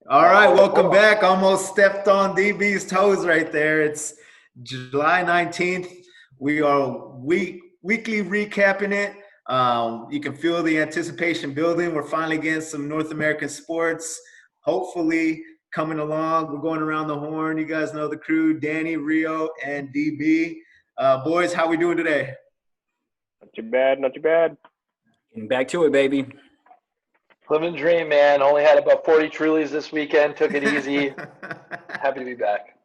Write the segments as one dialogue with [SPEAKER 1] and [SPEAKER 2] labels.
[SPEAKER 1] All right, welcome back. Almost stepped on DB's toes right there. It's July 19th. We are weekly recapping it. You can feel the anticipation building. We're finally getting some North American sports, hopefully coming along. We're going around the horn. You guys know the crew, Danny, Rio, and DB. Boys, how we doing today?
[SPEAKER 2] Not too bad, not too bad.
[SPEAKER 3] Getting back to it, baby.
[SPEAKER 4] Living the dream, man. Only had about 40 Trulies this weekend. Took it easy. Happy to be back.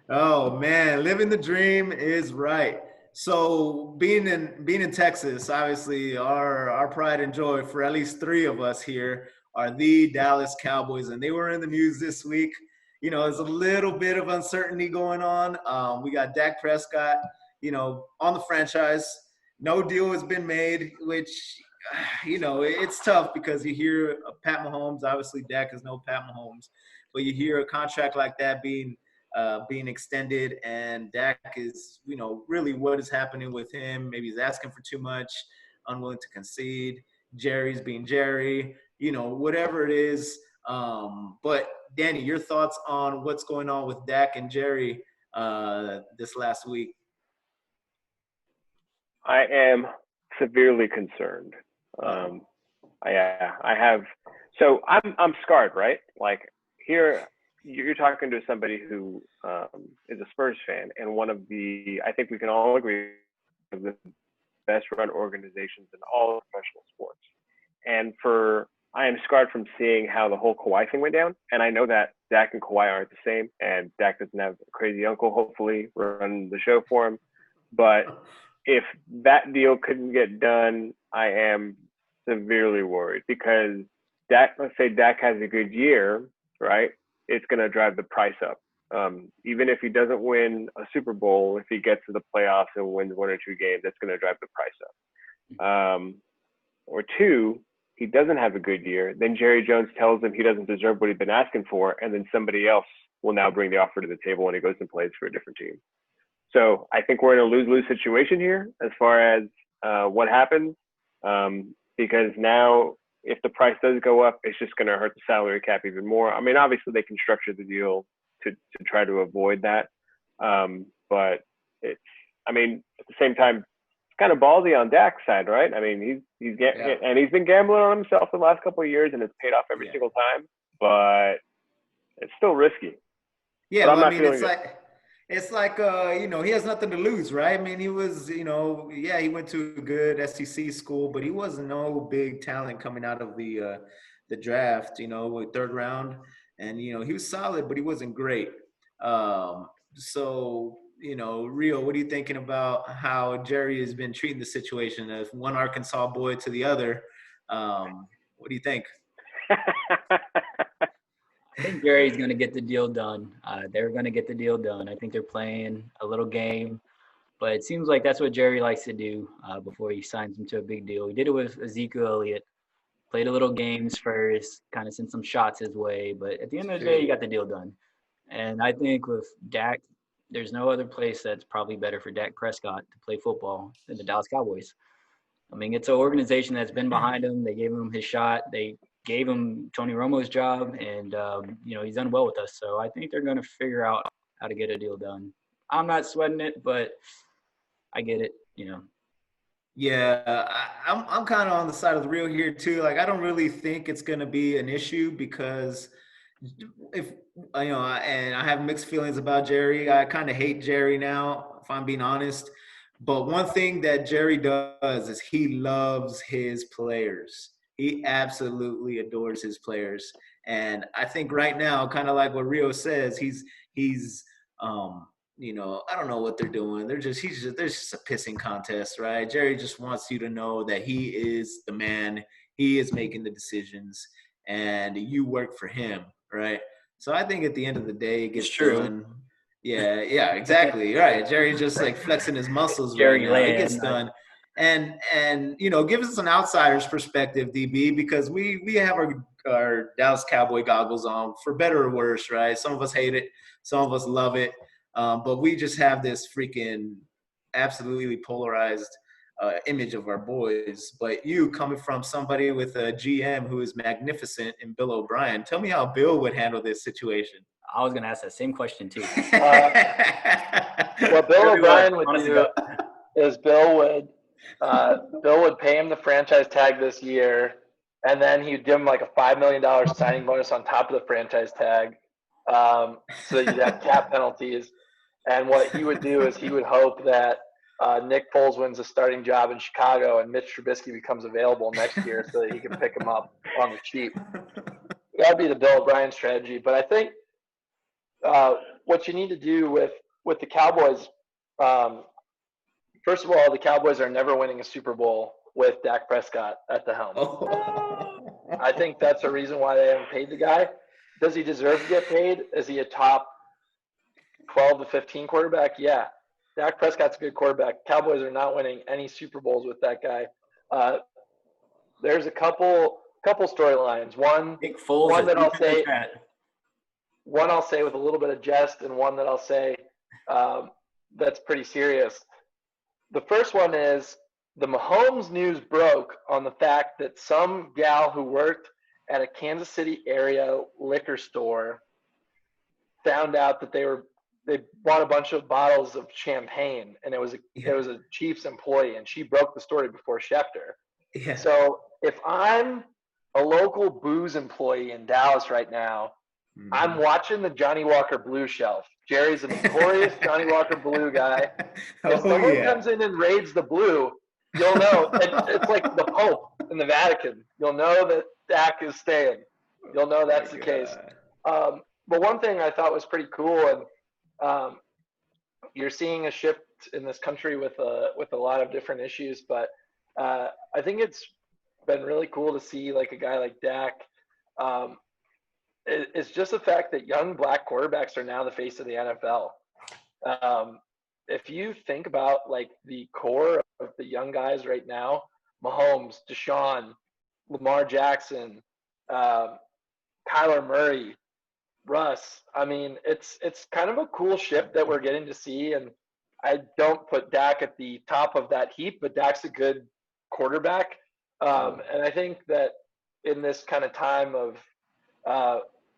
[SPEAKER 1] Oh man, living the dream is right. So being in Texas, obviously our pride and joy for at least three of us here are the Dallas Cowboys, and they were in the news this week. You know, there's a little bit of uncertainty going on. We got Dak Prescott, on the franchise. No deal has been made, which it's tough because you hear Pat Mahomes. Obviously, Dak is no Pat Mahomes, but you hear a contract like that being extended, and Dak is, really what is happening with him. Maybe he's asking for too much, unwilling to concede. Jerry's being Jerry, whatever it is. But Danny, your thoughts on what's going on with Dak and Jerry this last week?
[SPEAKER 2] I am severely concerned. I have. So I'm scarred, right? Like here, you're talking to somebody who is a Spurs fan, and one of the, I think we can all agree, of the best run organizations in all of professional sports. And I am scarred from seeing how the whole Kawhi thing went down. And I know that Dak and Kawhi aren't the same, and Dak doesn't have a crazy uncle, hopefully, running the show for him. But if that deal couldn't get done, I am severely worried because let's say Dak has a good year, right? It's going to drive the price up. Even if he doesn't win a Super Bowl, if he gets to the playoffs and wins one or two games, that's going to drive the price up. Or two, he doesn't have a good year. Then Jerry Jones tells him he doesn't deserve what he's been asking for, and then somebody else will now bring the offer to the table when he goes and plays for a different team. So I think we're in a lose-lose situation here as far as what happens, because now if the price does go up, it's just going to hurt the salary cap even more. I mean, obviously they can structure the deal to try to avoid that, but at the same time, it's kind of ballsy on Dak's side, right? I mean, he's been gambling on himself the last couple of years, and it's paid off every single time, but it's still risky.
[SPEAKER 1] Yeah, well, I mean, it's like he has nothing to lose, right? I mean, he was, he went to a good SEC school, but he wasn't no big talent coming out of the draft, third round, and he was solid, but he wasn't great. So, Rio, what are you thinking about how Jerry has been treating the situation of one Arkansas boy to the other? What do you think?
[SPEAKER 3] I think Jerry's going to get the deal done. They're going to get the deal done. I think they're playing a little game, but it seems like that's what Jerry likes to do before he signs him to a big deal. He did it with Ezekiel Elliott, played a little games first, kind of sent some shots his way, but at the end of the day, he got the deal done. And I think with Dak, there's no other place that's probably better for Dak Prescott to play football than the Dallas Cowboys. I mean, it's an organization that's been behind him. They gave him his shot. They gave him Tony Romo's job, and he's done well with us. So I think they're going to figure out how to get a deal done. I'm not sweating it, but I get it.
[SPEAKER 1] Yeah, I'm kind of on the side of the real here too. Like, I don't really think it's going to be an issue because if and I have mixed feelings about Jerry. I kind of hate Jerry now, if I'm being honest. But one thing that Jerry does is he loves his players. He absolutely adores his players. And I think right now, kind of like what Rio says, he's I don't know what they're doing. There's just a pissing contest, right? Jerry just wants you to know that he is the man. He is making the decisions, and you work for him, right? So I think at the end of the day, it gets done. Yeah, exactly. Right. Jerry's just like flexing his muscles right now. It gets done. And give us an outsider's perspective, DB, because we have our Dallas Cowboy goggles on, for better or worse, right? Some of us hate it, some of us love it, but we just have this freaking absolutely polarized image of our boys. But you coming from somebody with a GM who is magnificent in Bill O'Brien, tell me how Bill would handle this situation.
[SPEAKER 3] I was gonna ask that same question too.
[SPEAKER 4] What Bill
[SPEAKER 3] Really
[SPEAKER 4] O'Brien
[SPEAKER 3] well.
[SPEAKER 4] would
[SPEAKER 3] Honest to
[SPEAKER 4] do
[SPEAKER 3] God.
[SPEAKER 4] is Bill would pay him the franchise tag this year, and then he'd give him like a $5 million signing bonus on top of the franchise tag, so that you'd have cap penalties. And what he would do is he would hope that Nick Foles wins a starting job in Chicago and Mitch Trubisky becomes available next year so that he can pick him up on the cheap. That'd be the Bill O'Brien strategy. But I think what you need to do with the Cowboys, first of all, the Cowboys are never winning a Super Bowl with Dak Prescott at the helm. I think that's the reason why they haven't paid the guy. Does he deserve to get paid? Is he a top 12 to 15 quarterback? Yeah. Dak Prescott's a good quarterback. Cowboys are not winning any Super Bowls with that guy. There's a couple storylines. One
[SPEAKER 3] Nick Foles,
[SPEAKER 4] one that I'll
[SPEAKER 3] defensive
[SPEAKER 4] say
[SPEAKER 3] threat.
[SPEAKER 4] one I'll say with a little bit of jest, and one that I'll say that's pretty serious. The first one is the Mahomes news broke on the fact that some gal who worked at a Kansas City area liquor store found out that they bought a bunch of bottles of champagne, and it was a Chiefs employee, and she broke the story before Schefter.
[SPEAKER 1] Yeah.
[SPEAKER 4] So if I'm a local booze employee in Dallas right now, I'm watching the Johnny Walker Blue shelf. Jerry's a notorious Johnny Walker Blue guy. If someone comes in and raids the Blue, you'll know. It's like the Pope in the Vatican. You'll know that Dak is staying. You'll know that's the case. But one thing I thought was pretty cool, and you're seeing a shift in this country with a lot of different issues, but I think it's been really cool to see like a guy like Dak. It's just the fact that young black quarterbacks are now the face of the NFL. If you think about like the core of the young guys right now, Mahomes, Deshaun, Lamar Jackson, Kyler Murray, Russ, I mean, it's kind of a cool shift that we're getting to see. And I don't put Dak at the top of that heap, but Dak's a good quarterback. And I think that in this kind of time of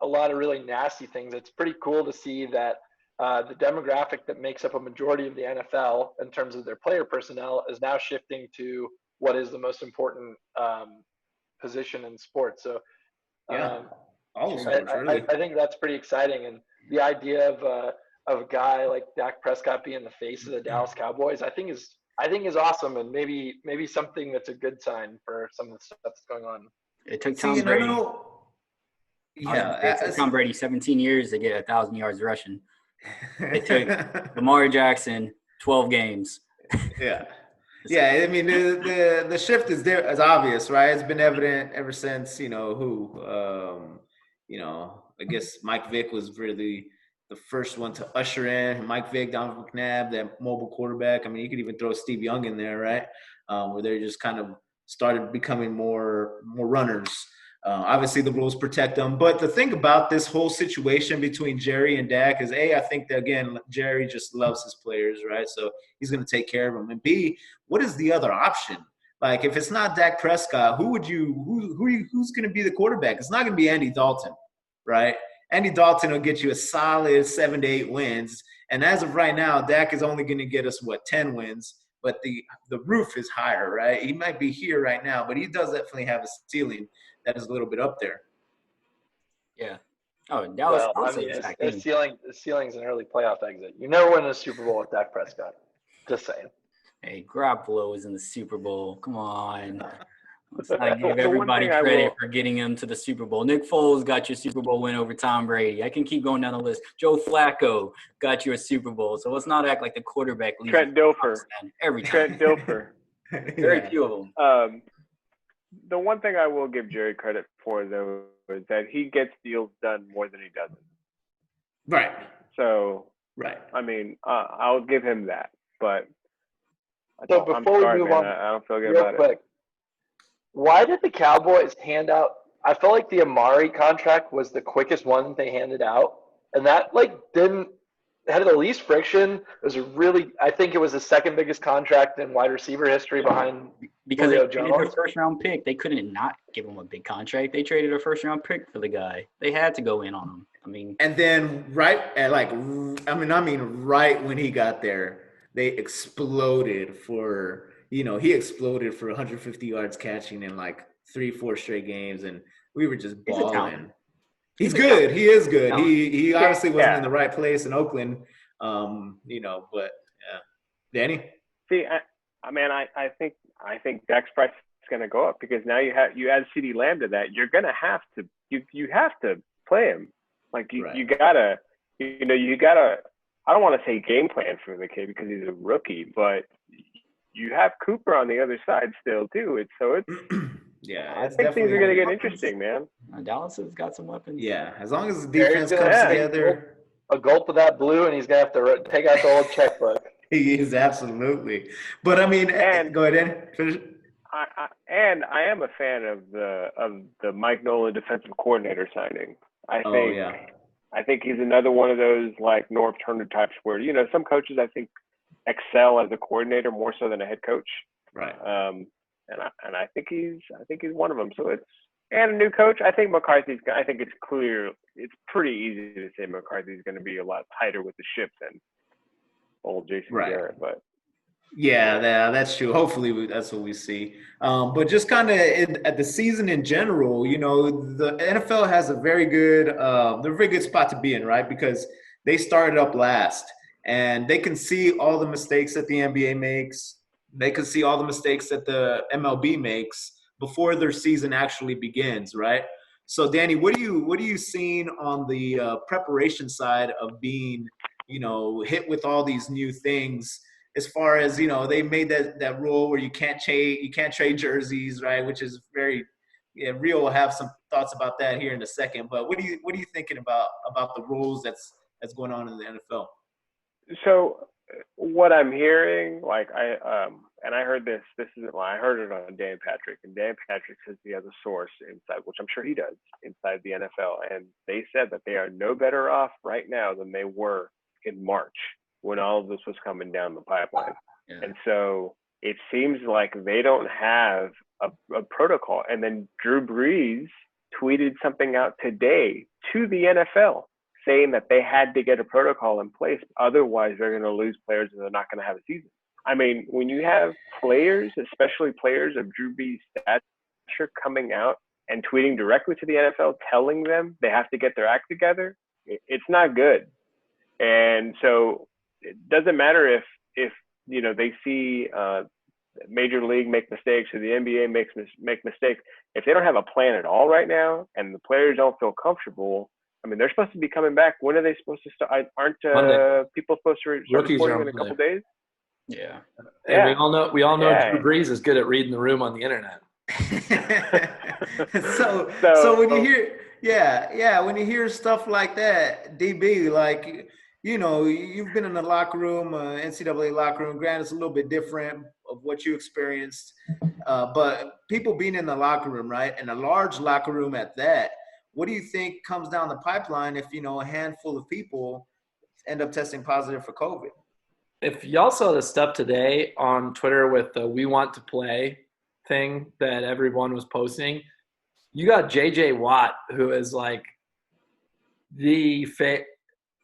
[SPEAKER 4] a lot of really nasty things, it's pretty cool to see that the demographic that makes up a majority of the NFL in terms of their player personnel is now shifting to what is the most important position in sports. So I think that's pretty exciting. And the idea of a guy like Dak Prescott being the face of the Dallas Cowboys, I think is awesome, and maybe something that's a good sign for some of the stuff that's going on.
[SPEAKER 3] It took Tom Brady.
[SPEAKER 1] It
[SPEAKER 3] took Tom Brady 17 years to get 1,000 yards rushing. It took Lamar Jackson 12 games.
[SPEAKER 1] Yeah. I mean, the shift is there, is obvious, right? It's been evident ever since, I guess Mike Vick was really the first one to usher in Mike Vick, Donovan McNabb, that mobile quarterback. I mean, you could even throw Steve Young in there, right? Where they just kind of started becoming more runners. Obviously, the rules protect them. But the thing about this whole situation between Jerry and Dak is, A, I think that, again, Jerry just loves his players, right? So he's going to take care of them. And B, what is the other option? Like, if it's not Dak Prescott, who's going to be the quarterback? It's not going to be Andy Dalton, right? Andy Dalton will get you a solid 7 to 8 wins. And as of right now, Dak is only going to get us, 10 wins? But the roof is higher, right? He might be here right now, but he does definitely have a ceiling that is a little bit up there.
[SPEAKER 3] Yeah. Oh, Dallas.
[SPEAKER 4] Well, I mean, the ceiling's an early playoff exit. You never win a Super Bowl with Dak Prescott. Just saying.
[SPEAKER 3] Hey, Garoppolo was in the Super Bowl. Come on. Let's not give everybody credit for getting him to the Super Bowl. Nick Foles got your Super Bowl win over Tom Brady. I can keep going down the list. Joe Flacco got you a Super Bowl. So let's not act like the quarterback leads.
[SPEAKER 2] Trent Dilfer.
[SPEAKER 3] Every time.
[SPEAKER 2] Trent Dilfer.
[SPEAKER 3] Very few of them.
[SPEAKER 2] The one thing I will give Jerry credit for, though, is that he gets deals done more than he doesn't.
[SPEAKER 1] Right.
[SPEAKER 2] So,
[SPEAKER 1] right.
[SPEAKER 2] I mean, I'll give him that. But
[SPEAKER 4] so before we move on,
[SPEAKER 2] I don't feel good
[SPEAKER 4] real
[SPEAKER 2] about
[SPEAKER 4] quick, why did the Cowboys hand out? I felt like the Amari contract was the quickest one they handed out, and that didn't had the least friction. It was I think it was the second biggest contract in wide receiver history behind
[SPEAKER 3] Because
[SPEAKER 4] Julio
[SPEAKER 3] they traded their
[SPEAKER 4] Jones.
[SPEAKER 3] first round pick. They couldn't not give him a big contract. They traded a first round pick for the guy. They had to go in on him. I mean,
[SPEAKER 1] And then right when he got there, they exploded for, he exploded for 150 yards catching in like 3-4 straight games, and we were just
[SPEAKER 3] he's a talent.
[SPEAKER 1] balling. He's good. He is good.
[SPEAKER 3] Talent.
[SPEAKER 1] He obviously wasn't
[SPEAKER 2] Yeah.
[SPEAKER 1] in the right place in Oakland, but yeah. Danny?
[SPEAKER 2] See, I think Dak's price is going to go up because now you add CeeDee Lamb to that. You're going to have to you have to play him. Like you gotta. I don't want to say game plan for the kid because he's a rookie, but you have Cooper on the other side still too.
[SPEAKER 1] Yeah,
[SPEAKER 2] I think things are going to get interesting, man.
[SPEAKER 3] Dallas has got some weapons.
[SPEAKER 1] Yeah, as long as the defense
[SPEAKER 4] gonna
[SPEAKER 1] comes
[SPEAKER 4] take
[SPEAKER 1] together.
[SPEAKER 4] a gulp of that blue, and he's gonna have to take out the old checkbook.
[SPEAKER 1] He is, absolutely. But I mean,
[SPEAKER 2] And-
[SPEAKER 1] go ahead, Danny. Finish.
[SPEAKER 2] I am a fan of the Mike Nolan defensive coordinator signing. I think he's another one of those like Norv Turner types where some coaches I think excel as a coordinator more so than a head coach.
[SPEAKER 1] Right.
[SPEAKER 2] And I think he's one of them. So and a new coach. I think McCarthy's. I think it's clear. It's pretty easy to say McCarthy's going to be a lot tighter with the ship than old Jason Garrett. But
[SPEAKER 1] yeah, that's true. Hopefully, that's what we see. But just kind of at the season in general, the NFL has a very good spot to be in, right? Because they started up last, and they can see all the mistakes that the NBA makes. They can see all the mistakes that the MLB makes before their season actually begins, right? So, Danny, what are you seeing on the preparation side of being, hit with all these new things? As far as they made that rule where you can't trade jerseys, right? Which is very, Rio will have some thoughts about that here in a second. But what are you thinking about the rules that's going on in the NFL?
[SPEAKER 2] So what I'm hearing, I heard this. I heard it on Dan Patrick, and Dan Patrick says he has a source inside, which I'm sure he does, inside the NFL, and they said that they are no better off right now than they were in March when all of this was coming down the pipeline.
[SPEAKER 3] Yeah.
[SPEAKER 2] And so it seems like they don't have a protocol. And then Drew Brees tweeted something out today to the NFL saying that they had to get a protocol in place. Otherwise, they're going to lose players and they're not going to have a season. I mean, when you have players, especially players of Drew Brees' stature, coming out and tweeting directly to the NFL, telling them they have to get their act together, it's not good. And so it doesn't matter if they see Major League make mistakes or the NBA make mistakes. If they don't have a plan at all right now and the players don't feel comfortable, I mean, they're supposed to be coming back. When are they supposed to start? Aren't people supposed to start reporting in a couple days?
[SPEAKER 3] Yeah.
[SPEAKER 5] And we all know
[SPEAKER 2] Yeah.
[SPEAKER 5] Drew Brees is good at reading the room on the internet.
[SPEAKER 1] so when you hear when you hear stuff like that, DB, like you've been in the locker room, NCAA locker room. Granted, it's a little bit different of what you experienced, but people being in the locker room, right, and a large locker room at that. What do you think comes down the pipeline if a handful of people end up testing positive for COVID?
[SPEAKER 5] If y'all saw the stuff today on Twitter with the "We Want to Play" thing that everyone was posting, you got JJ Watt, who is like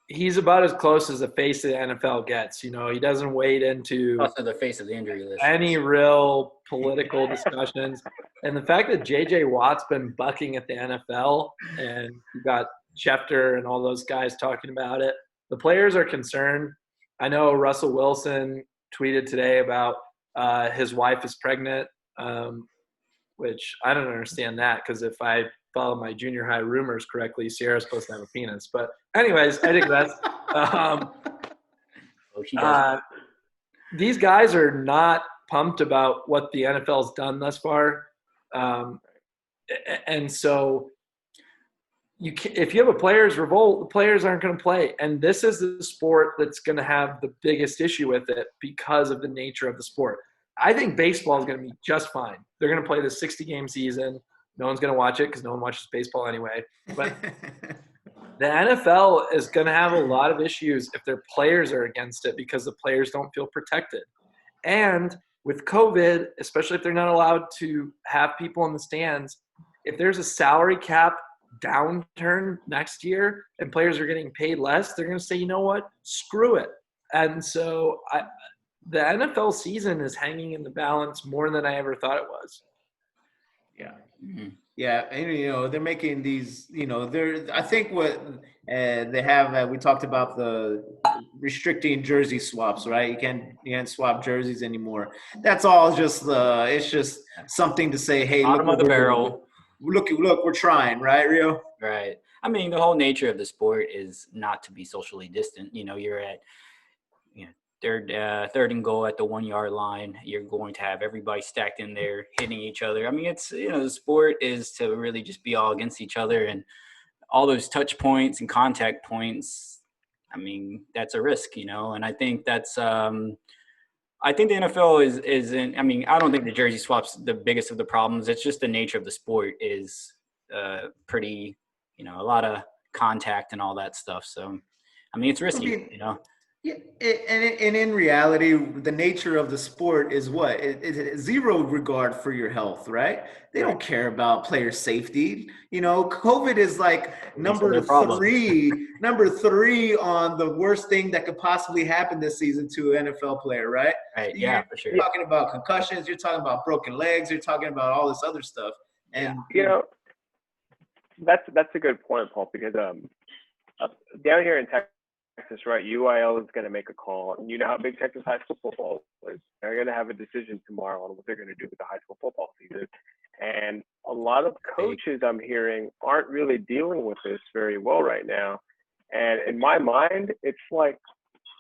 [SPEAKER 5] he's about as close as the face of the NFL gets. He doesn't wade into
[SPEAKER 3] Also the face of the injury list.
[SPEAKER 5] any real political discussions. And the fact that JJ Watt's been bucking at the NFL, and you got Schefter and all those guys talking about it, the players are concerned. I know Russell Wilson tweeted today about his wife is pregnant, which I don't understand that, because if I follow my junior high rumors correctly, Sierra's supposed to have a penis. But anyways, I digress. These guys are not pumped about what the NFL's done thus far. And so if you have a players revolt, the players aren't going to play. And this is the sport that's going to have the biggest issue with it because of the nature of the sport. I think baseball is going to be just fine. They're going to play the 60-game season. No one's going to watch it because no one watches baseball anyway. But The NFL is going to have a lot of issues if their players are against it because the players don't feel protected. And with COVID, especially if they're not allowed to have people in the stands, if there's a salary cap downturn next year and players are getting paid less, they're going to say, you know what, screw it. And so the NFL season is hanging in the balance more than I ever thought it was.
[SPEAKER 1] Yeah.
[SPEAKER 3] Mhm.
[SPEAKER 1] Yeah, and they're making these. I think what they have. We talked about the restricting jersey swaps, right? You can't swap jerseys anymore. That's all just. It's just something to say, hey, look
[SPEAKER 3] Bottom of
[SPEAKER 1] what
[SPEAKER 3] the
[SPEAKER 1] we're doing.
[SPEAKER 3] barrel.
[SPEAKER 1] Look, we're trying, right, Rio?
[SPEAKER 3] Right. I mean, the whole nature of the sport is not to be socially distant. You're at third and goal at the 1 yard line. You're going to have everybody stacked in there hitting each other. I mean, it's the sport is to really just be all against each other, and all those touch points and contact points. I mean, that's a risk, and I think that's I think the NFL isn't. I mean, I don't think the jersey swap's the biggest of the problems. It's just the nature of the sport is pretty, a lot of contact and all that stuff. So, I mean, it's risky,
[SPEAKER 1] Yeah, and in reality, the nature of the sport is what? It's zero regard for your health, right? They don't care about player safety. COVID is like number
[SPEAKER 3] their problem.
[SPEAKER 1] number three on the worst thing that could possibly happen this season to an NFL player, right?
[SPEAKER 3] Right. Yeah, for sure.
[SPEAKER 1] You're talking about concussions. You're talking about broken legs. You're talking about all this other stuff. And
[SPEAKER 2] that's a good point, Paul, because down here in Texas, right, UIL is going to make a call. And you know how big Texas high school football is. They're going to have a decision tomorrow on what they're going to do with the high school football season. And a lot of coaches I'm hearing aren't really dealing with this very well right now. And in my mind, it's like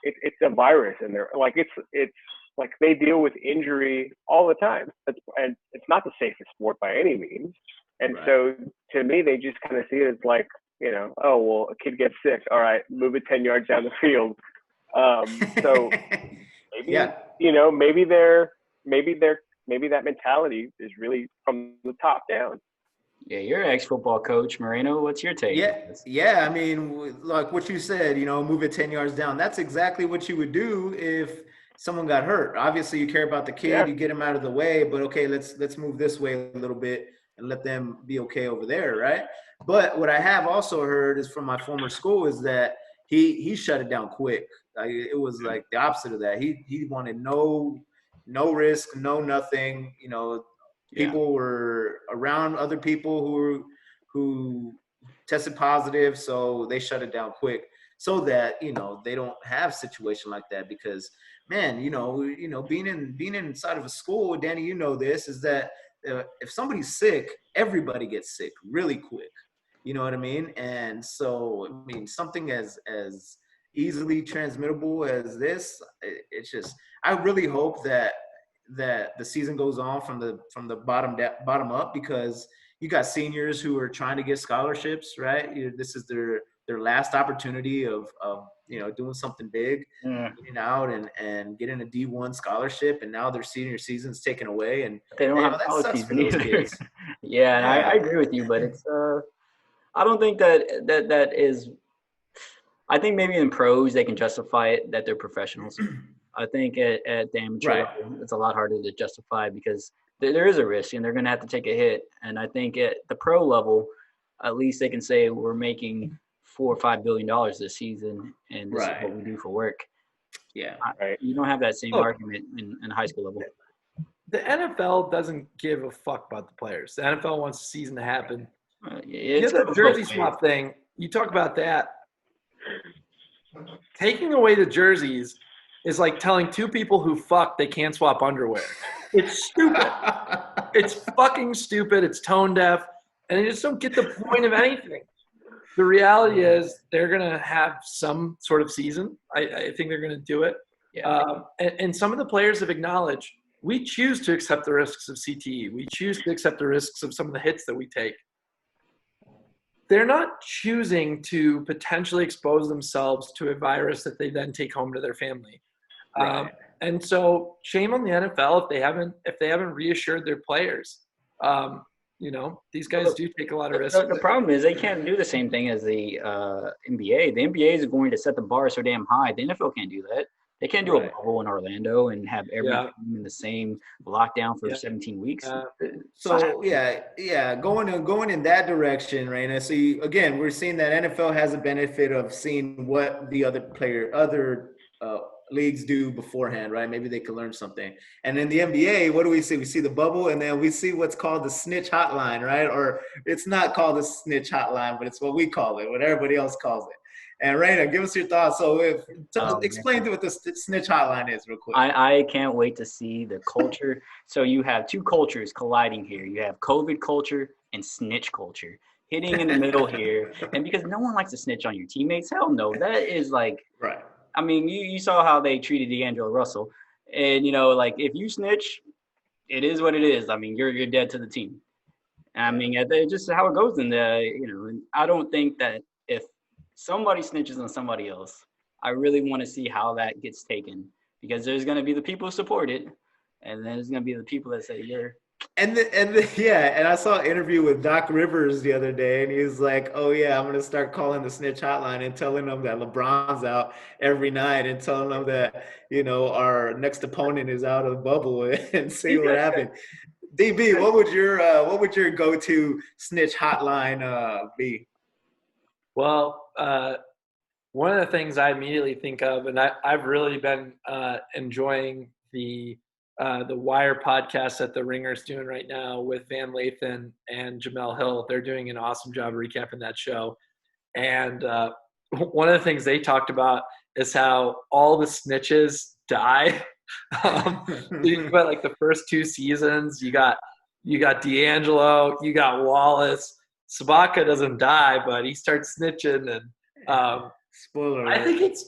[SPEAKER 2] it's a virus, and they're like it's like they deal with injury all the time. And it's not the safest sport by any means. And so to me, they just kind of see it as like, oh, well, a kid gets sick. All right, move it 10 yards down the field. So maybe maybe that mentality is really from the top down.
[SPEAKER 3] Yeah, you're an ex-football coach, Moreno. What's your take?
[SPEAKER 1] Yeah. I mean, like what you said, move it 10 yards down. That's exactly what you would do if someone got hurt. Obviously, you care about the kid, you get him out of the way, but okay, let's move this way a little bit and let them be okay over there, right? But what I have also heard is from my former school is that he shut it down quick. Like, it was like the opposite of that. He wanted no risk, no nothing. People were around other people who tested positive, so they shut it down quick so that they don't have situation like that. Because man, being inside of a school, Danny, this is that if somebody's sick, everybody gets sick really quick. You know what I mean? And so, I mean, something as easily transmittable as this, it's just, I really hope that the season goes on from the bottom up, because you got seniors who are trying to get scholarships, right? This is their last opportunity of doing something big, getting out and getting a D1 scholarship, and now their senior season's taken away, and
[SPEAKER 3] they don't have college season either. Yeah, and I agree with you, but it's I don't think that is. I think maybe in pros they can justify it that they're professionals. I think at the amateur level, it's a lot harder to justify because there is a risk and they're going to have to take a hit. And I think at the pro level, at least they can say we're making $4 or $5 billion this season, and this is what we do for work.
[SPEAKER 1] Yeah,
[SPEAKER 3] you don't have that same argument in high school level.
[SPEAKER 5] The NFL doesn't give a fuck about the players. The NFL wants the season to happen. It's the jersey swap thing. You talk about that. Taking away the jerseys is like telling two people who fuck they can't swap underwear. It's stupid. It's fucking stupid. It's tone deaf. And they just don't get the point of anything. The reality is they're going to have some sort of season. I think they're going to do it. Yeah. And some of the players have acknowledged we choose to accept the risks of CTE. We choose to accept the risks of some of the hits that we take. They're not choosing to potentially expose themselves to a virus that they then take home to their family. And so shame on the NFL if they haven't reassured their players. these guys do take a lot of risks.
[SPEAKER 3] The problem is they can't do the same thing as the NBA. The NBA is going to set the bar so damn high. The NFL can't do that. They can't do a bubble in Orlando and have every team in the same lockdown for 17 weeks.
[SPEAKER 1] So going in that direction, right? And so again, we're seeing that NFL has a benefit of seeing what the other leagues do beforehand, right? Maybe they can learn something. And in the NBA, what do we see? We see the bubble, and then we see what's called the snitch hotline, right? Or it's not called the snitch hotline, but it's what we call it, what everybody else calls it. And Raina, give us your thoughts. So explain to what the snitch hotline is real quick.
[SPEAKER 3] I can't wait to see the culture. So you have two cultures colliding here. You have COVID culture and snitch culture hitting in the middle here. And because no one likes to snitch on your teammates, hell no. That is like –
[SPEAKER 1] right.
[SPEAKER 3] I mean, you saw how they treated D'Angelo Russell. And, like, if you snitch, it is what it is. I mean, you're dead to the team. I mean, it's just how it goes in the, I don't think that if somebody snitches on somebody else, I really want to see how that gets taken. Because there's going to be the people who support it, and then there's going to be the people that say,
[SPEAKER 1] And I saw an interview with Doc Rivers the other day, and he was like, "Oh yeah, I'm gonna start calling the snitch hotline and telling them that LeBron's out every night, and telling them that our next opponent is out of the bubble, and see what happens." DB, what would your go-to snitch hotline be?
[SPEAKER 5] Well, one of the things I immediately think of, and I've really been enjoying the Wire podcast that the Ringer's doing right now with Van Lathan and Jamel Hill. They're doing an awesome job recapping that show. And one of the things they talked about is how all the snitches die. You got like the first two seasons, you got D'Angelo, you got Wallace. Sabaka doesn't die, but he starts snitching. And
[SPEAKER 1] spoiler
[SPEAKER 5] I think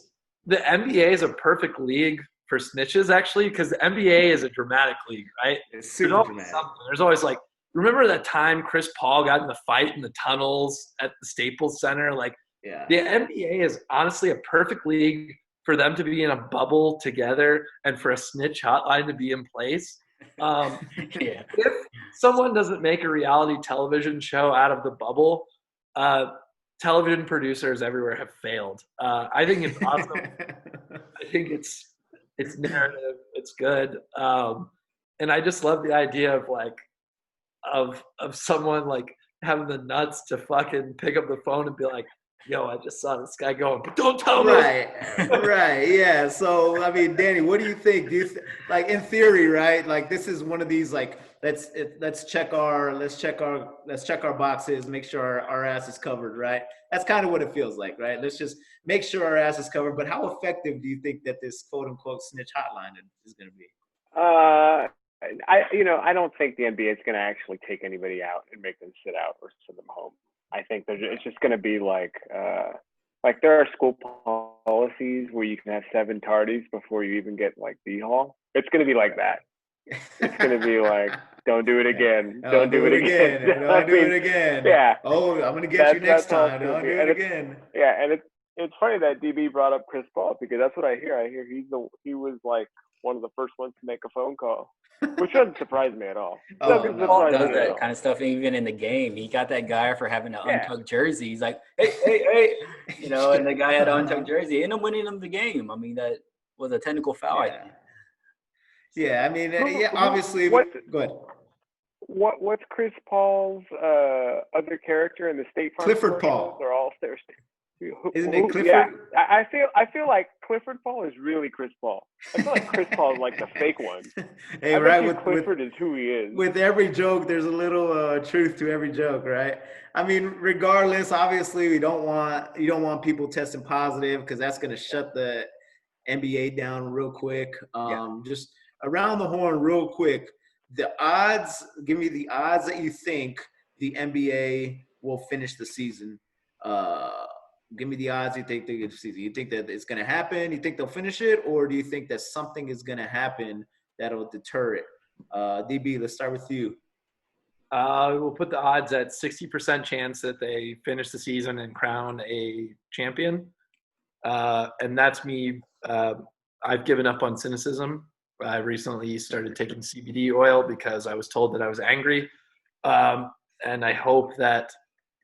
[SPEAKER 5] the NBA is a perfect league for snitches, actually, because the NBA is a dramatic league, right?
[SPEAKER 1] It's super dramatic.
[SPEAKER 5] There's always like, remember that time Chris Paul got in the fight in the tunnels at the Staples Center? Like, the NBA is honestly a perfect league for them to be in a bubble together and for a snitch hotline to be in place. If someone doesn't make a reality television show out of the bubble, television producers everywhere have failed. I think it's awesome. I think it's narrative. It's good. And I just love the idea of of someone like having the nuts to fucking pick up the phone and be like, "Yo, I just saw this guy going, but don't tell me."
[SPEAKER 1] Right. Yeah. So, I mean, Danny, what do you think? Do you like in theory, right? Like this is one of these like let's check our boxes, make sure our ass is covered, right? That's kind of what it feels like, right? Let's just make sure our ass is covered. But how effective do you think that this quote unquote snitch hotline is going to be?
[SPEAKER 2] I don't think the NBA is going to actually take anybody out and make them sit out or send them home. I think it's just going to be like there are school policies where you can have 7 tardies before you even get like D-Hall. It's going to be like that. It's going to be like, don't do it again. Don't do it again.
[SPEAKER 1] Don't do it again.
[SPEAKER 2] Yeah.
[SPEAKER 1] Oh, I'm going to get you next time. Don't do it again.
[SPEAKER 2] Yeah, and it's funny that DB brought up Chris Paul because that's what I hear. I hear he was like one of the first ones to make a phone call, which doesn't surprise me at all.
[SPEAKER 3] Paul does that kind of stuff even in the game. He got that guy for having an untucked jersey. He's like, hey, and the guy had an untucked jersey. Ended up winning him the game. I mean, that was a technical foul, I think.
[SPEAKER 1] Yeah, I mean, obviously. Go ahead.
[SPEAKER 2] What's Chris Paul's other character in the State Farm?
[SPEAKER 1] Clifford Paul.
[SPEAKER 2] They're all stairs.
[SPEAKER 1] Isn't it Clifford?
[SPEAKER 2] Yeah, I feel like Clifford Paul is really Chris Paul. I feel like Chris Paul is like the fake one.
[SPEAKER 1] Hey, right?
[SPEAKER 2] Clifford is who he is.
[SPEAKER 1] With every joke, there's a little truth to every joke, right? I mean, regardless, obviously, you don't want people testing positive because that's going to shut the NBA down real quick. Just around the horn, real quick. The odds. Give me the odds that you think the NBA will finish the season. Give me the odds you think they get the season. You think that it's going to happen? You think they'll finish it? Or do you think that something is going to happen that'll deter it? DB, let's start with you.
[SPEAKER 5] We'll put the odds at 60% chance that they finish the season and crown a champion. And that's me. I've given up on cynicism. I recently started taking CBD oil because I was told that I was angry. I hope that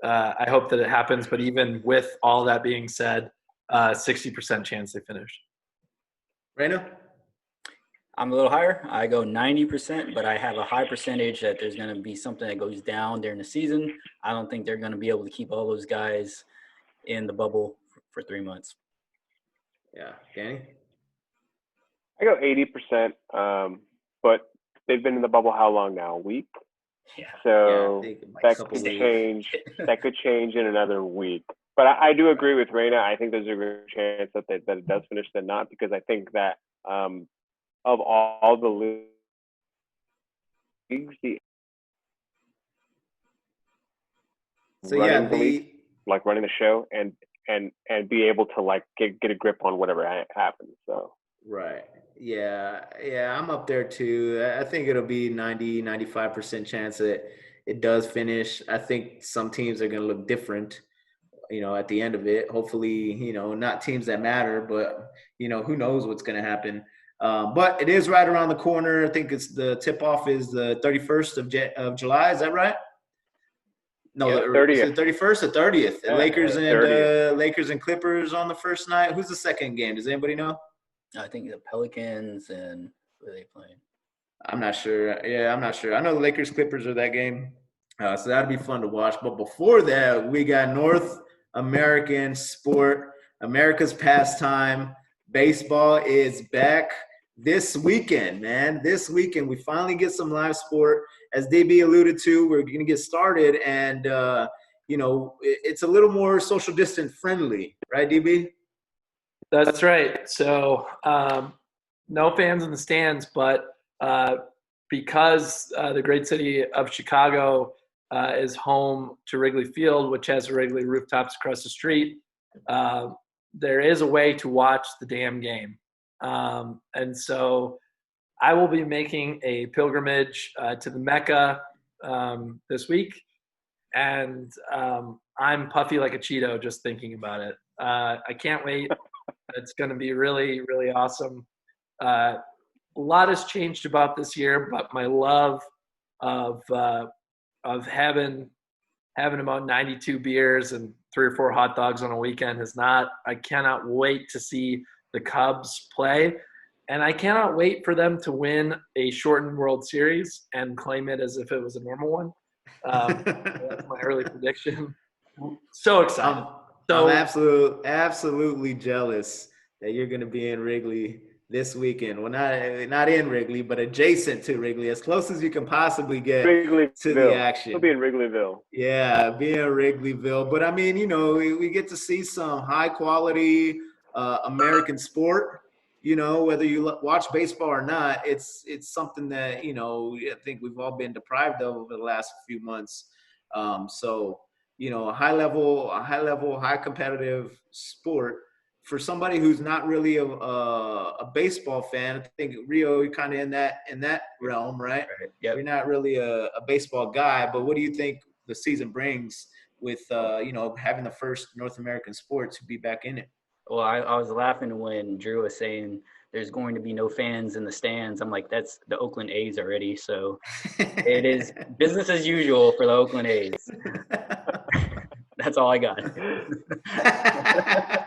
[SPEAKER 5] it happens. But even with all that being said, 60% chance they finish.
[SPEAKER 1] Raina?
[SPEAKER 3] I'm a little higher. I go 90%, but I have a high percentage that there's going to be something that goes down during the season. I don't think they're going to be able to keep all those guys in the bubble for 3 months.
[SPEAKER 1] Yeah, Danny?
[SPEAKER 2] I go 80%, but they've been in the bubble how long now? A week?
[SPEAKER 3] Yeah.
[SPEAKER 2] So
[SPEAKER 1] I think like
[SPEAKER 2] that
[SPEAKER 1] couple
[SPEAKER 2] could
[SPEAKER 1] weeks.
[SPEAKER 2] change. That could change in another week. But I do agree with Reina. I think there's a good chance that it does finish than not, because I think that of all the leagues,
[SPEAKER 1] So yeah,
[SPEAKER 2] running the league, like running the show, and be able to like get a grip on whatever happens. So
[SPEAKER 1] right. Yeah, I'm up there too. I think it'll be 95% chance that it does finish. I think some teams are going to look different, at the end of it. Hopefully, not teams that matter, but, who knows what's going to happen. But it is right around the corner. I think it's the tip-off is the 31st of July. Is that right? No,
[SPEAKER 3] Yeah,
[SPEAKER 2] 30th.
[SPEAKER 1] Is it 31st or 30th?
[SPEAKER 3] Yeah,
[SPEAKER 1] Lakers and Clippers on the first night. Who's the second game? Does anybody know?
[SPEAKER 3] I think the Pelicans and who are they playing?
[SPEAKER 1] I'm not sure. Yeah, I'm not sure. I know the Lakers Clippers are that game. So that'd be fun to watch. But before that, we got North American sport, America's pastime. Baseball is back this weekend, man. This weekend, we finally get some live sport. As DB alluded to, we're going to get started. And, it's a little more social distance friendly, right, DB?
[SPEAKER 5] That's right. So no fans in the stands, but because the great city of Chicago is home to Wrigley Field, which has Wrigley rooftops across the street, there is a way to watch the damn game. And so I will be making a pilgrimage to the Mecca this week. And I'm puffy like a Cheeto just thinking about it. I can't wait. It's going to be really, really awesome. A lot has changed about this year, but my love of having about 92 beers and 3 or 4 hot dogs on a weekend is not. I cannot wait to see the Cubs play, and I cannot wait for them to win a shortened World Series and claim it as if it was a normal one. That's my early prediction. So excited.
[SPEAKER 1] I'm absolutely jealous that you're going to be in Wrigley this weekend. Well, not in Wrigley, but adjacent to Wrigley, as close as you can possibly get to the action.
[SPEAKER 2] He'll be in Wrigleyville.
[SPEAKER 1] Yeah, be in Wrigleyville. But I mean, we get to see some high quality American sport. Whether you watch baseball or not, it's something that I think we've all been deprived of over the last few months. So a high level, high competitive sport for somebody who's not really a baseball fan. I think Rio, you're kind of in that realm, right?
[SPEAKER 3] Yep.
[SPEAKER 1] You're not really a baseball guy, but what do you think the season brings with having the first North American sport to be back in it?
[SPEAKER 3] Well, I was laughing when Drew was saying there's going to be no fans in the stands. I'm like, that's the Oakland A's already. So it is business as usual for the Oakland A's. That's all I got.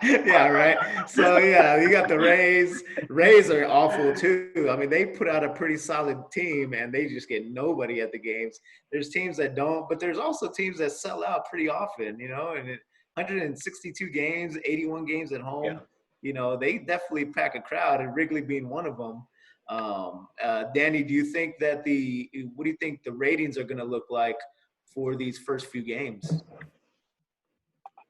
[SPEAKER 1] Yeah, right. So yeah, you got the Rays. Rays are awful too. I mean, they put out a pretty solid team and they just get nobody at the games. There's teams that don't, but there's also teams that sell out pretty often, and 162 games, 81 games at home.
[SPEAKER 3] Yeah.
[SPEAKER 1] They definitely pack a crowd, and Wrigley being one of them. Danny, do you think what do you think the ratings are going to look like for these first few games?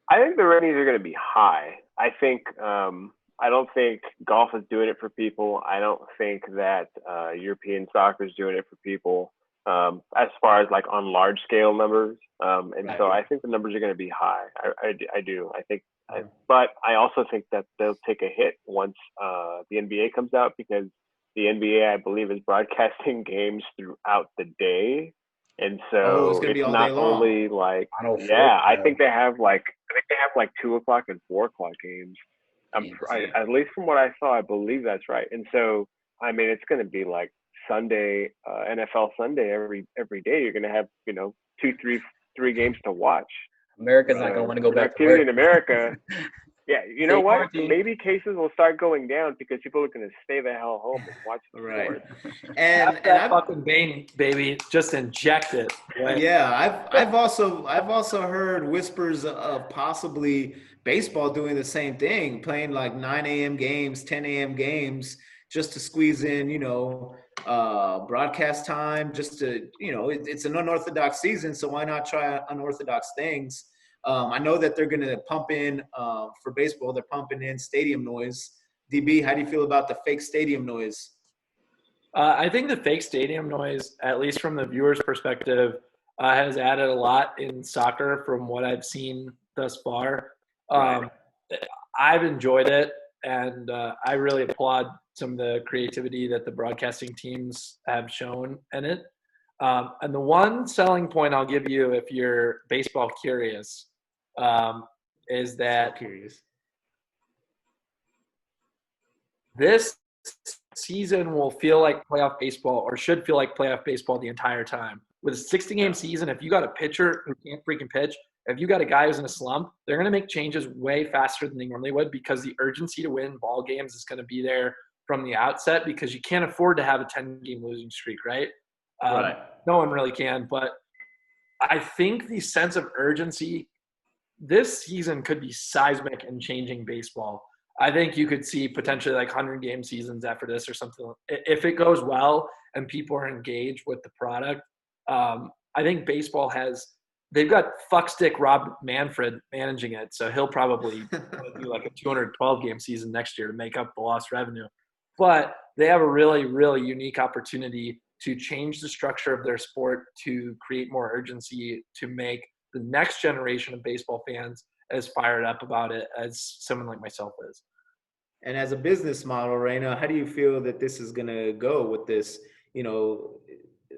[SPEAKER 2] I think the ratings are going to be high. I think I don't think golf is doing it for people. I don't think that European soccer is doing it for people as far as like on large scale numbers. And so I think the numbers are going to be high. I do. I think, but I also think that they'll take a hit once the NBA comes out, because the NBA, I believe, is broadcasting games throughout the day. And so it's not only like, I think they have like 2 o'clock and 4 o'clock games. At least from what I saw, I believe that's right. And so, I mean, it's going to be like Sunday, NFL Sunday every day. You're going to have, two, three games to watch.
[SPEAKER 3] America's not gonna want to go back to
[SPEAKER 2] activity
[SPEAKER 3] work.
[SPEAKER 2] in America. Yeah, you know
[SPEAKER 3] Stay
[SPEAKER 2] what?
[SPEAKER 3] quarantined.
[SPEAKER 2] Maybe cases will start going down because people are going to stay the hell home and watch the
[SPEAKER 1] Right.
[SPEAKER 2] sports.
[SPEAKER 1] And
[SPEAKER 5] Have that fucking Bane, baby. Just inject it. Right?
[SPEAKER 1] yeah, I've also heard whispers of possibly baseball doing the same thing, playing like 9 a.m. games, 10 a.m. games, just to squeeze in, broadcast time. Just to, it's an unorthodox season, so why not try unorthodox things? I know that they're going to pump in for baseball. They're pumping in stadium noise. DB, how do you feel about the fake stadium noise?
[SPEAKER 5] I think the fake stadium noise, at least from the viewer's perspective, has added a lot in soccer from what I've seen thus far.
[SPEAKER 1] Right.
[SPEAKER 5] I've enjoyed it, and I really applaud some of the creativity that the broadcasting teams have shown in it. And the one selling point I'll give you if you're baseball curious is that
[SPEAKER 1] Curious.
[SPEAKER 5] this season will feel like playoff baseball, or should feel like playoff baseball the entire time. With a 60-game season, if you got a pitcher who can't freaking pitch, if you got a guy who's in a slump, they're going to make changes way faster than they normally would, because the urgency to win ball games is going to be there from the outset, because you can't afford to have a 10-game losing streak, right?
[SPEAKER 1] Right.
[SPEAKER 5] No one really can. But I think the sense of urgency this season could be seismic in changing baseball. I think you could see potentially like 100-game seasons after this or something. If it goes well and people are engaged with the product, I think baseball they've got fuckstick Rob Manfred managing it, so he'll probably do like a 212-game season next year to make up the lost revenue. But they have a really, really unique opportunity to change the structure of their sport, to create more urgency, to make the next generation of baseball fans as fired up about it as someone like myself is.
[SPEAKER 1] And as a business model, Raina, how do you feel that this is going to go with this,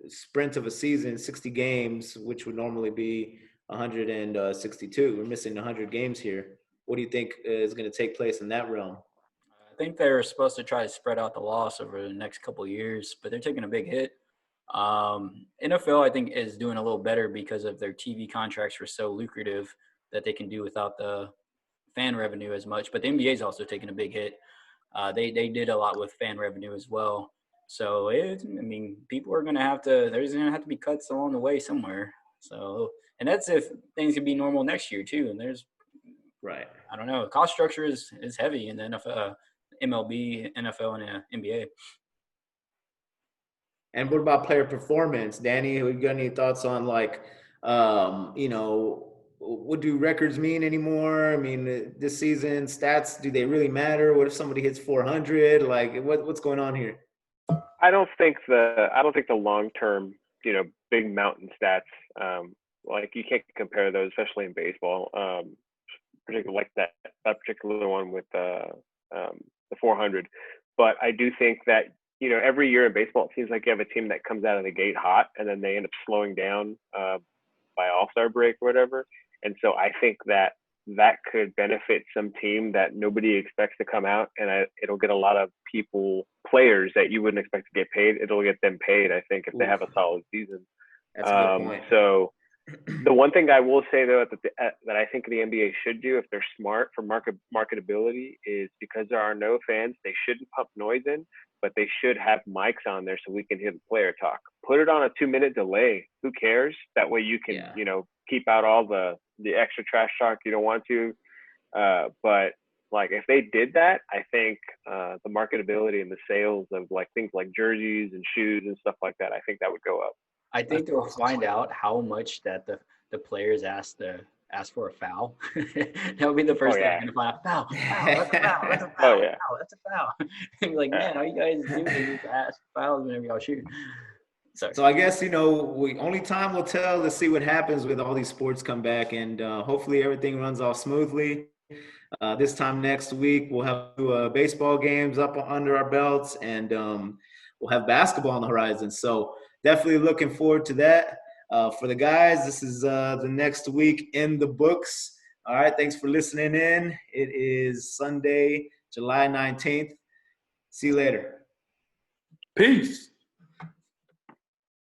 [SPEAKER 1] sprint of a season, 60 games, which would normally be 162? We're missing 100 games here. What do you think is going to take place in that realm?
[SPEAKER 3] I think they're supposed to try to spread out the loss over the next couple of years, but they're taking a big hit. NFL, I think, is doing a little better because of their TV contracts were so lucrative that they can do without the fan revenue as much. But the NBA is also taking a big hit. They did a lot with fan revenue as well. So, people are going to there's going to have to be cuts along the way somewhere. So, and that's if things can be normal next year too. And there's,
[SPEAKER 1] right,
[SPEAKER 3] I don't know, cost structure is heavy in the NFL, MLB, NFL, and NBA.
[SPEAKER 1] And what about player performance? Danny, you got any thoughts on what do records mean anymore? I mean, this season stats, do they really matter? What if somebody hits 400? Like, what's going on here?
[SPEAKER 2] I don't think the long-term, big mountain stats, like you can't compare those, especially in baseball, particularly like that particular one with the 400. But I do think that, every year in baseball, it seems like you have a team that comes out of the gate hot and then they end up slowing down by All-Star break or whatever. And so I think that could benefit some team that nobody expects to come out, and it'll get a lot of players that you wouldn't expect to get paid. It'll get them paid, I think, if they have a solid season.
[SPEAKER 1] That's a good point.
[SPEAKER 2] So the one thing I will say, though, that I think the NBA should do, if they're smart for marketability, is because there are no fans, they shouldn't pump noise in, but they should have mics on there so we can hear the player talk. Put it on a 2-minute delay. Who cares? That way you can, keep out all the extra trash talk you don't want to. But like if they did that, I think the marketability and the sales of like things like jerseys and shoes and stuff like that, I think that would go up.
[SPEAKER 3] I think they'll find out how much that the players ask for a foul. That would be the first thing they're gonna find out. Foul, that's a foul, that's a foul,
[SPEAKER 2] Oh, yeah.
[SPEAKER 3] foul, that's a foul. And be like, man, all you guys do is ask fouls whenever y'all shoot. Sorry.
[SPEAKER 1] So I guess, only time will tell to see what happens with all these sports come back, and hopefully everything runs off smoothly. This time next week, we'll have baseball games up under our belts, and we'll have basketball on the horizon. So definitely looking forward to that. For the guys, this is the next week in the books. All right, thanks for listening in. It is Sunday, July 19th. See you later.
[SPEAKER 5] Peace.